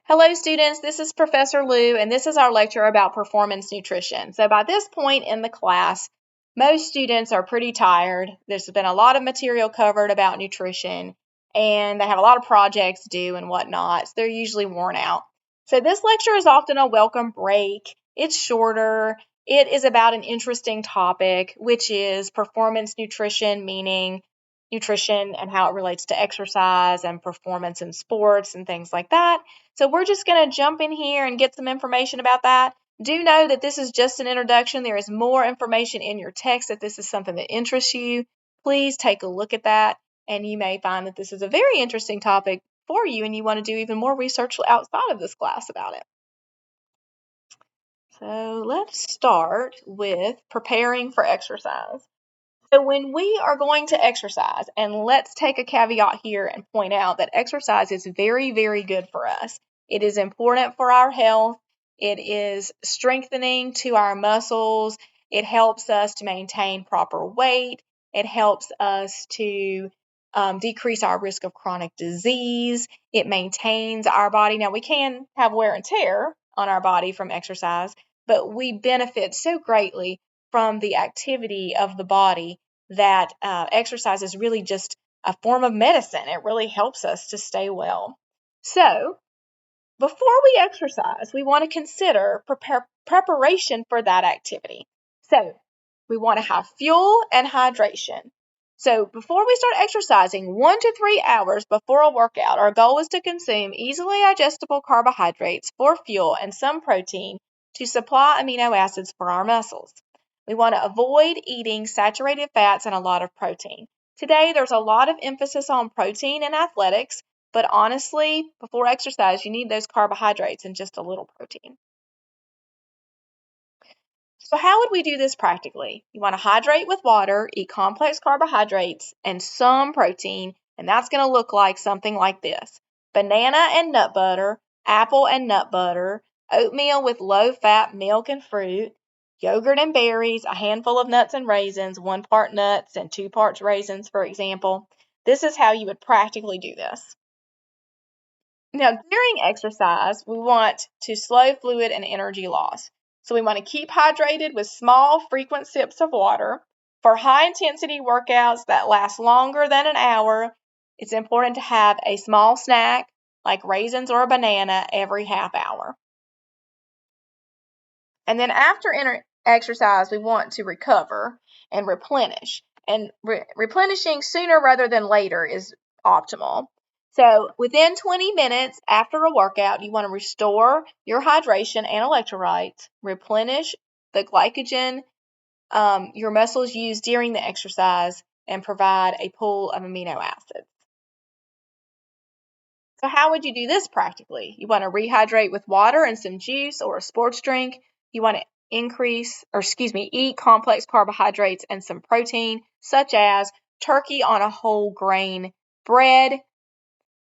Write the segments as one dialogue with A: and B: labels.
A: Hello students, this is Professor Lou and this is our lecture about performance nutrition. So by this point in the class, most students are pretty tired. There's been a lot of material covered about nutrition and they have a lot of projects due and whatnot, so they're usually worn out. So this lecture is often a welcome break. It's shorter. It is about an interesting topic, which is performance nutrition, meaning nutrition and how it relates to exercise and performance in sports and things like that. So we're just going to jump in here and get some information about that. Do know that this is just an introduction. There is more information in your text if this is something that interests you. Please take a look at that, and you may find that this is a very interesting topic for you and you want to do even more research outside of this class about it. So let's start with preparing for exercise. So when we are going to exercise, and let's take a caveat here and point out that exercise is very, very good for us. It is important for our health. It is strengthening to our muscles. It helps us to maintain proper weight. It helps us to decrease our risk of chronic disease. It maintains our body. Now, we can have wear and tear on our body from exercise, but we benefit so greatly from the activity of the body that exercise is really just a form of medicine. It really helps us to stay well. So before we exercise, we want to consider preparation for that activity. So we want to have fuel and hydration. So before we start exercising, 1 to 3 hours before a workout, our goal is to consume easily digestible carbohydrates for fuel and some protein to supply amino acids for our muscles. We want to avoid eating saturated fats and a lot of protein. Today, there's a lot of emphasis on protein in athletics, but honestly, before exercise, you need those carbohydrates and just a little protein. So how would we do this practically? You want to hydrate with water, eat complex carbohydrates, and some protein, and that's going to look like something like this. Banana and nut butter, apple and nut butter, oatmeal with low-fat milk and fruit, yogurt and berries, a handful of nuts and raisins, 1 part nuts and 2 parts raisins, for example. This is how you would practically do this. Now, during exercise, we want to slow fluid and energy loss. So we want to keep hydrated with small, frequent sips of water. For high-intensity workouts that last longer than an hour, it's important to have a small snack like raisins or a banana every half hour. And then after exercise, we want to recover and replenish. And replenishing sooner rather than later is optimal. So within 20 minutes after a workout, you want to restore your hydration and electrolytes, replenish the glycogen your muscles use during the exercise, and provide a pool of amino acids. So how would you do this practically? You want to rehydrate with water and some juice or a sports drink. You want to eat complex carbohydrates and some protein, such as turkey on a whole grain bread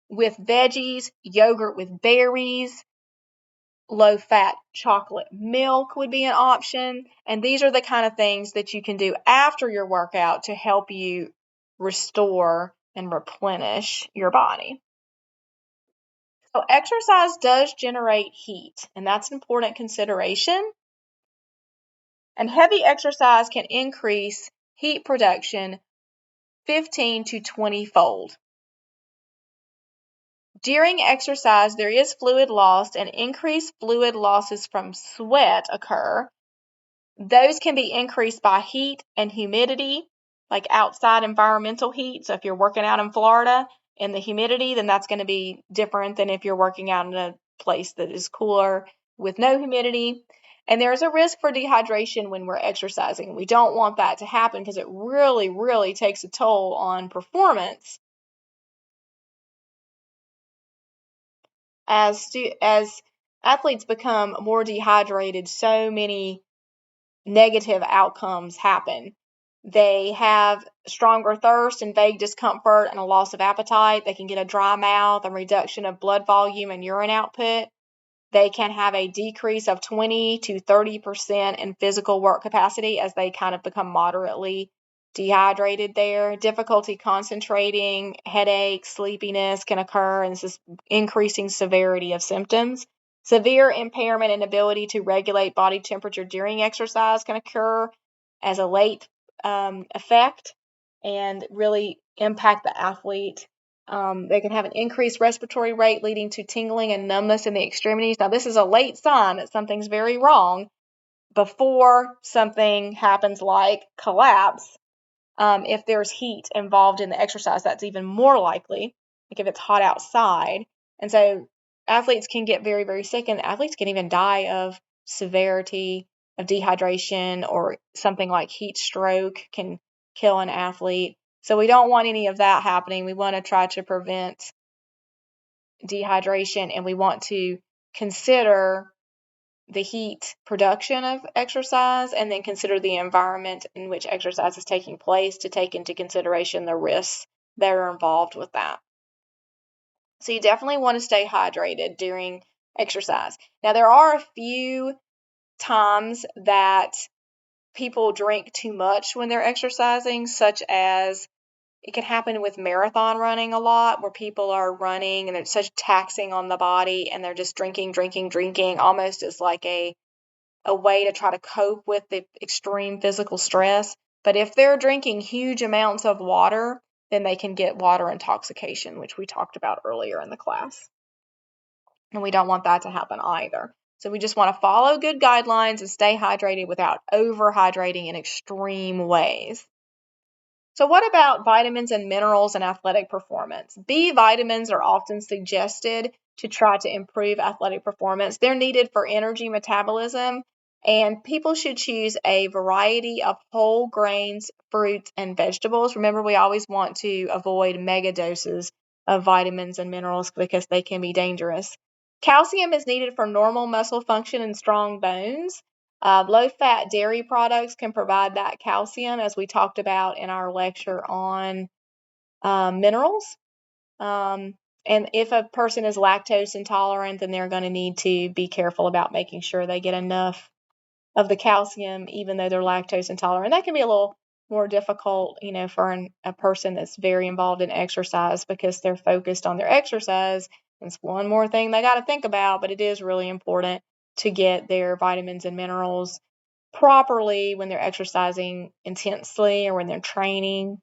A: with veggies, yogurt with berries, low-fat chocolate milk would be an option. And these are the kind of things that you can do after your workout to help you restore and replenish your body. So exercise does generate heat, and that's an important consideration. And heavy exercise can increase heat production 15 to 20-fold. During exercise, there is fluid loss, and increased fluid losses from sweat occur. Those can be increased by heat and humidity, like outside environmental heat. So if you're working out in Florida and the humidity, then that's going to be different than if you're working out in a place that is cooler with no humidity. And there's a risk for dehydration when we're exercising. We don't want that to happen because it really, really takes a toll on performance. As athletes become more dehydrated, so many negative outcomes happen. They have stronger thirst and vague discomfort and a loss of appetite. They can get a dry mouth, a reduction of blood volume and urine output. They can have a decrease of 20 to 30% in physical work capacity as they kind of become moderately dehydrated there. Difficulty concentrating, headache, sleepiness can occur, and this is increasing severity of symptoms. Severe impairment in ability to regulate body temperature during exercise can occur as a late effect and really impact the athlete. They can have an increased respiratory rate leading to tingling and numbness in the extremities. Now, this is a late sign that something's very wrong before something happens like collapse. If there's heat involved in the exercise, that's even more likely, like if it's hot outside. And so athletes can get very, very sick, and athletes can even die of severity of dehydration, or something like heat stroke can kill an athlete. So we don't want any of that happening. We want to try to prevent dehydration, and we want to consider the heat production of exercise, and then consider the environment in which exercise is taking place to take into consideration the risks that are involved with that. So you definitely want to stay hydrated during exercise. Now, there are a few times that people drink too much when they're exercising, such as it can happen with marathon running a lot, where people are running and it's such taxing on the body, and they're just drinking, almost as like a way to try to cope with the extreme physical stress. But if they're drinking huge amounts of water, then they can get water intoxication, which we talked about earlier in the class. And we don't want that to happen either. So we just want to follow good guidelines and stay hydrated without overhydrating in extreme ways. So what about vitamins and minerals and athletic performance? B vitamins are often suggested to try to improve athletic performance. They're needed for energy metabolism, and people should choose a variety of whole grains, fruits, and vegetables. Remember, we always want to avoid mega doses of vitamins and minerals because they can be dangerous. Calcium is needed for normal muscle function and strong bones. Low-fat dairy products can provide that calcium, as we talked about in our lecture on minerals. And if a person is lactose intolerant, then they're going to need to be careful about making sure they get enough of the calcium, even though they're lactose intolerant. That can be a little more difficult, for a person that's very involved in exercise, because they're focused on their exercise. It's one more thing they got to think about, but it is really important to get their vitamins and minerals properly when they're exercising intensely or when they're training.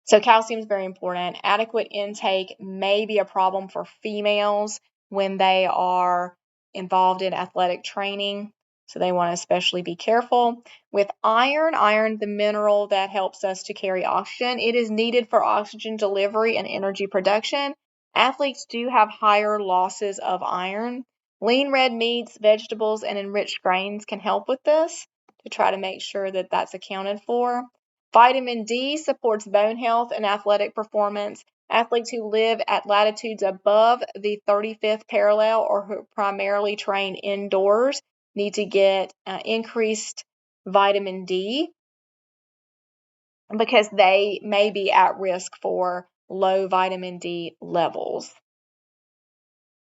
A: So calcium is very important. Adequate intake may be a problem for females when they are involved in athletic training, so they want to especially be careful. With iron, the mineral that helps us to carry oxygen, it is needed for oxygen delivery and energy production. Athletes do have higher losses of iron. Lean red meats, vegetables, and enriched grains can help with this, to try to make sure that that's accounted for. Vitamin D supports bone health and athletic performance. Athletes who live at latitudes above the 35th parallel, or who primarily train indoors, need to get increased vitamin D, because they may be at risk for low vitamin D levels.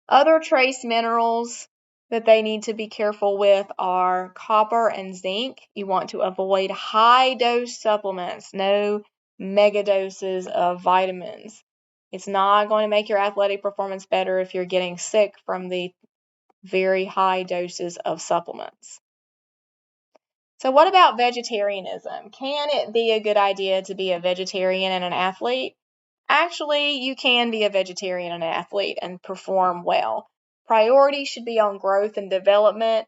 A: Other trace minerals that they need to be careful with are copper and zinc. You want to avoid high dose supplements, no mega doses of vitamins. It's not going to make your athletic performance better if you're getting sick from the very high doses of supplements. So what about vegetarianism? Can it be a good idea to be a vegetarian and an athlete? Actually, you can be a vegetarian and an athlete and perform well. Priority should be on growth and development.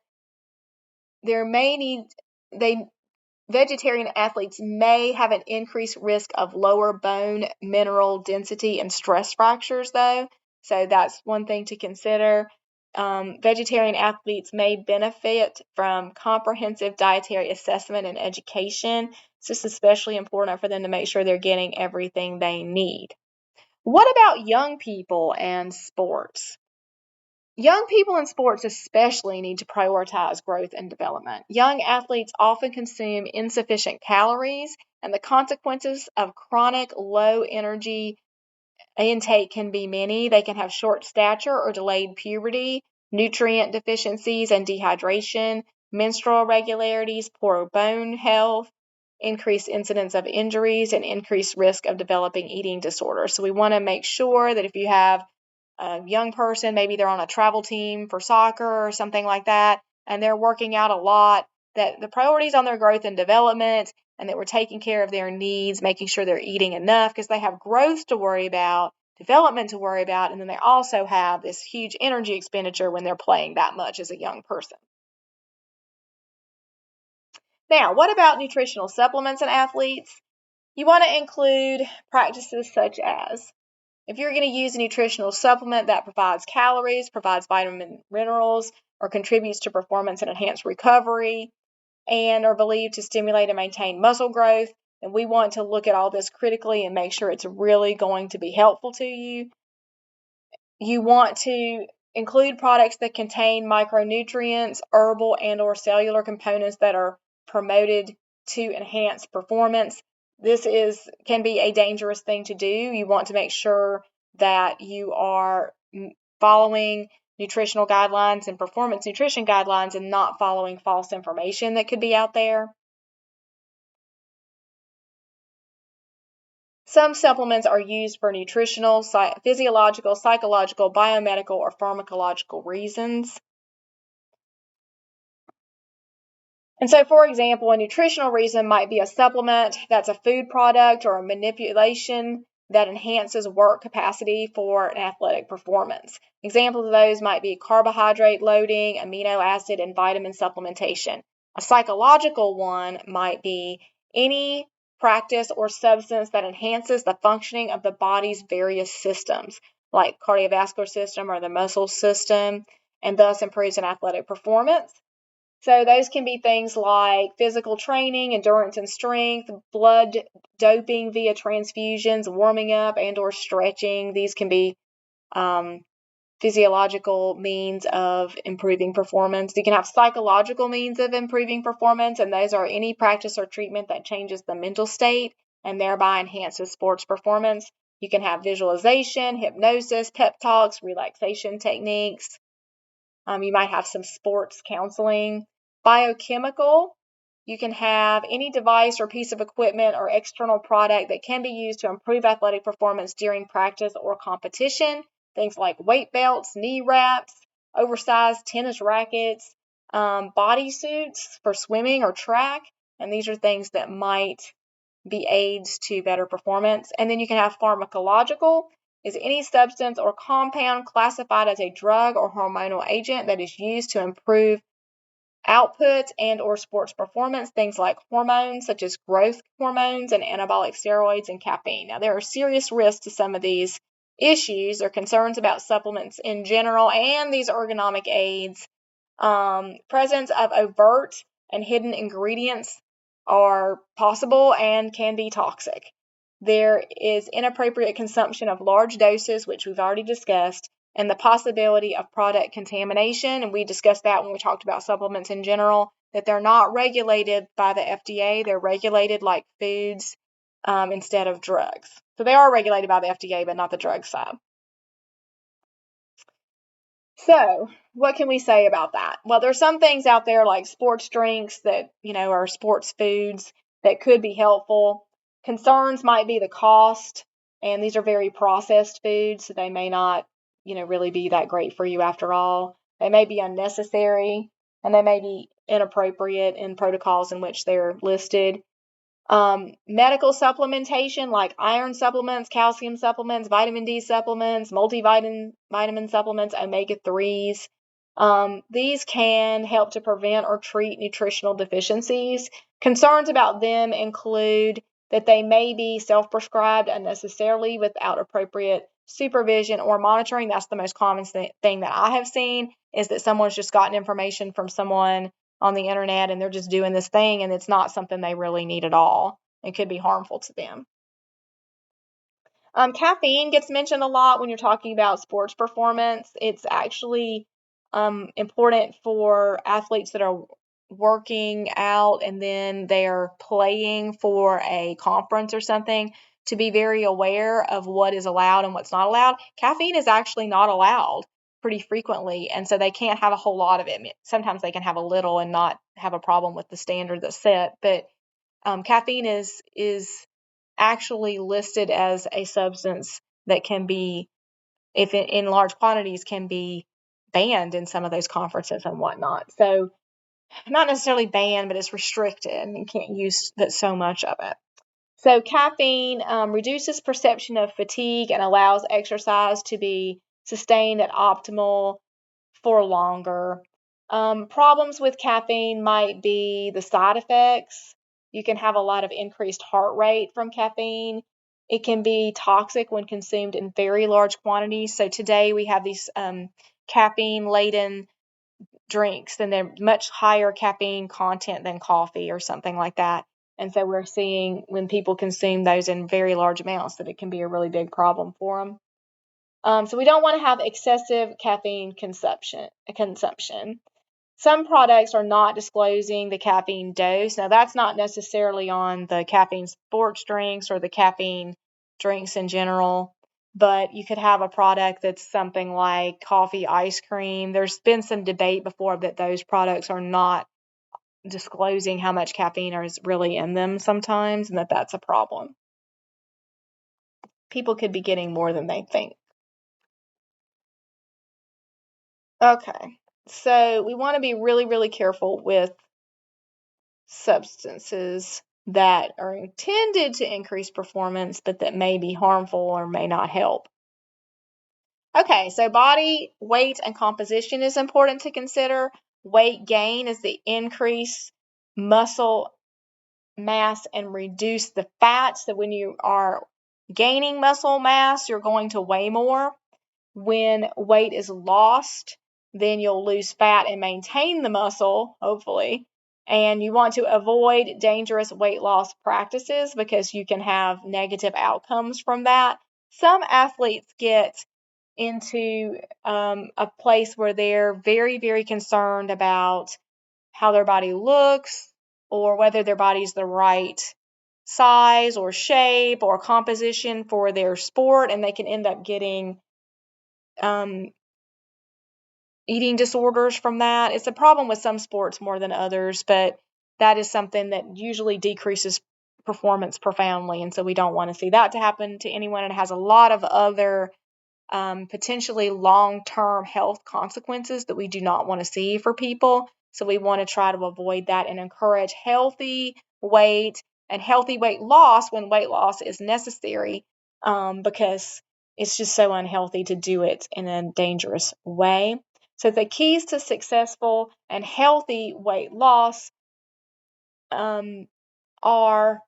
A: Vegetarian athletes may have an increased risk of lower bone mineral density and stress fractures, though. So that's one thing to consider. Vegetarian athletes may benefit from comprehensive dietary assessment and education. It's just especially important for them to make sure they're getting everything they need. What about young people and sports? Young people in sports especially need to prioritize growth and development. Young athletes often consume insufficient calories, and the consequences of chronic low energy intake can be many. They can have short stature or delayed puberty, nutrient deficiencies and dehydration, menstrual irregularities, poor bone health, increased incidence of injuries, and increased risk of developing eating disorders. So we want to make sure that if you have a young person, maybe they're on a travel team for soccer or something like that, and they're working out a lot, that the priority is on their growth and development, and that we're taking care of their needs, making sure they're eating enough, because they have growth to worry about, development to worry about, and then they also have this huge energy expenditure when they're playing that much as a young person. Now, what about nutritional supplements in athletes? You want to include practices such as, if you're going to use a nutritional supplement that provides calories, provides vitamin minerals, or contributes to performance and enhanced recovery, and are believed to stimulate and maintain muscle growth, then we want to look at all this critically and make sure it's really going to be helpful to you. You want to include products that contain micronutrients, herbal and or cellular components that are promoted to enhance performance. This can be a dangerous thing to do. You want to make sure that you are following nutritional guidelines and performance nutrition guidelines and not following false information that could be out there. Some supplements are used for nutritional, physiological, psychological, biomedical, or pharmacological reasons. And so, for example, a nutritional reason might be a supplement that's a food product or a manipulation that enhances work capacity for an athletic performance. Examples of those might be carbohydrate loading, amino acid, and vitamin supplementation. A psychological one might be any practice or substance that enhances the functioning of the body's various systems, like cardiovascular system or the muscle system, and thus improves an athletic performance. So those can be things like physical training, endurance and strength, blood doping via transfusions, warming up and or stretching. These can be physiological means of improving performance. You can have psychological means of improving performance, and those are any practice or treatment that changes the mental state and thereby enhances sports performance. You can have visualization, hypnosis, pep talks, relaxation techniques. You might have some sports counseling. Biochemical, you can have any device or piece of equipment or external product that can be used to improve athletic performance during practice or competition. Things like weight belts, knee wraps, oversized tennis rackets, body suits for swimming or track. And these are things that might be aids to better performance. And then you can have pharmacological, is any substance or compound classified as a drug or hormonal agent that is used to improve output and or sports performance, things like hormones such as growth hormones and anabolic steroids and caffeine. Now, there are serious risks to some of these issues or concerns about supplements in general and these ergonomic aids. Presence of overt and hidden ingredients are possible and can be toxic. There is inappropriate consumption of large doses, which we've already discussed, and the possibility of product contamination. And we discussed that when we talked about supplements in general, that they're not regulated by the FDA. They're regulated like foods instead of drugs. So they are regulated by the FDA, but not the drug side. So what can we say about that? Well, there's some things out there like sports drinks that, are sports foods that could be helpful. Concerns might be the cost, and these are very processed foods, so they may not, really be that great for you after all. They may be unnecessary, and they may be inappropriate in protocols in which they're listed. Medical supplementation like iron supplements, calcium supplements, vitamin D supplements, multivitamin supplements, omega-3s. These can help to prevent or treat nutritional deficiencies. Concerns about them include that they may be self-prescribed unnecessarily without appropriate supervision or monitoring. That's the most common thing that I have seen, is that someone's just gotten information from someone on the internet and they're just doing this thing and it's not something they really need at all. It could be harmful to them. Caffeine gets mentioned a lot when you're talking about sports performance. It's actually important for athletes that are working out and then they're playing for a conference or something to be very aware of what is allowed and what's not allowed. Caffeine is actually not allowed pretty frequently, and so they can't have a whole lot of it. Sometimes they can have a little and not have a problem with the standard that's set, but Caffeine is actually listed as a substance that can be, if in large quantities, can be banned in some of those conferences and whatnot. So not necessarily banned, but it's restricted and you can't use so much of it. So caffeine reduces perception of fatigue and allows exercise to be sustained at optimal for longer. Problems with caffeine might be the side effects. You can have a lot of increased heart rate from caffeine. It can be toxic when consumed in very large quantities. So today we have these caffeine-laden drinks, and they're much higher caffeine content than coffee or something like that. And so we're seeing when people consume those in very large amounts that it can be a really big problem for them. So we don't want to have excessive caffeine consumption. Some products are not disclosing the caffeine dose. Now, that's not necessarily on the caffeine sports drinks or the caffeine drinks in general, but you could have a product that's something like coffee ice cream. There's been some debate before that those products are not disclosing how much caffeine is really in them sometimes, and that's a problem. People could be getting more than they think. Okay, so we want to be really, really careful with substances that are intended to increase performance, but that may be harmful or may not help. Okay, so body weight and composition is important to consider. Weight gain is the increase muscle mass and reduce the fat. So when you are gaining muscle mass, you're going to weigh more. When weight is lost, then you'll lose fat and maintain the muscle, hopefully. And you want to avoid dangerous weight loss practices because you can have negative outcomes from that. Some athletes get into a place where they're very, very concerned about how their body looks or whether their body's the right size or shape or composition for their sport, and they can end up getting eating disorders from that. It's a problem with some sports more than others, but that is something that usually decreases performance profoundly, and so we don't want to see that to happen to anyone. It has a lot of other potentially long-term health consequences that we do not want to see for people. So we want to try to avoid that and encourage healthy weight and healthy weight loss when weight loss is necessary, because it's just so unhealthy to do it in a dangerous way. So the keys to successful and healthy weight loss are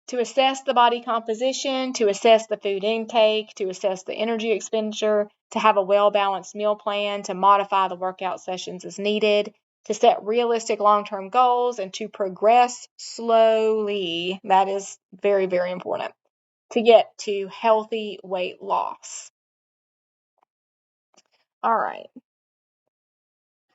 A: to assess the body composition, to assess the food intake, to assess the energy expenditure, to have a well-balanced meal plan, to modify the workout sessions as needed, to set realistic long-term goals, and to progress slowly. That is very, very important to get to healthy weight loss. All right.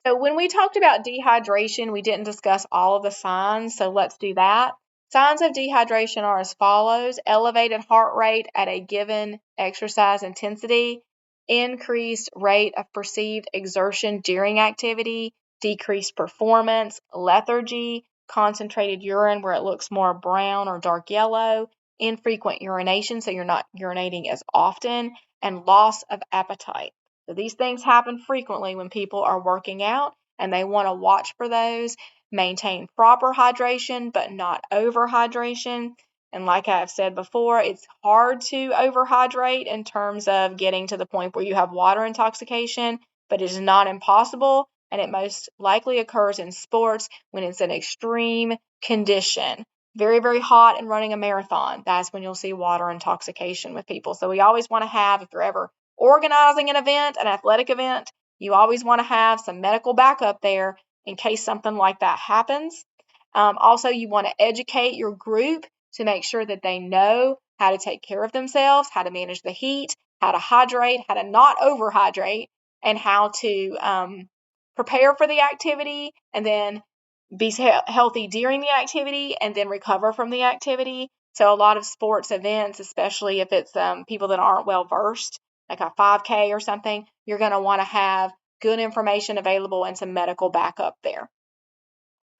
A: So when we talked about dehydration, we didn't discuss all of the signs, so let's do that. Signs of dehydration are as follows: elevated heart rate at a given exercise intensity, increased rate of perceived exertion during activity, decreased performance, lethargy, concentrated urine where it looks more brown or dark yellow, infrequent urination, so you're not urinating as often, and loss of appetite. So these things happen frequently when people are working out, and they want to watch for those. Maintain proper hydration, but not overhydration. And like I've said before, it's hard to overhydrate in terms of getting to the point where you have water intoxication, but it is not impossible. And it most likely occurs in sports when it's an extreme condition. Very, very hot and running a marathon. That's when you'll see water intoxication with people. So we always want to have, if you're ever organizing an event, an athletic event, you always want to have some medical backup there in case something like that happens. Also, you want to educate your group to make sure that they know how to take care of themselves, how to manage the heat, how to hydrate, how to not overhydrate, and how to prepare for the activity and then be healthy during the activity and then recover from the activity. So a lot of sports events, especially if it's people that aren't well versed, like a 5K or something, you're going to want to have good information available and some medical backup there.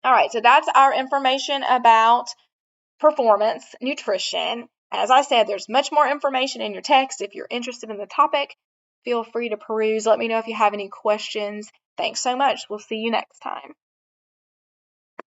A: All right, so that's our information about performance, nutrition. As I said, there's much more information in your text. If you're interested in the topic, feel free to peruse. Let me know if you have any questions. Thanks so much. We'll see you next time.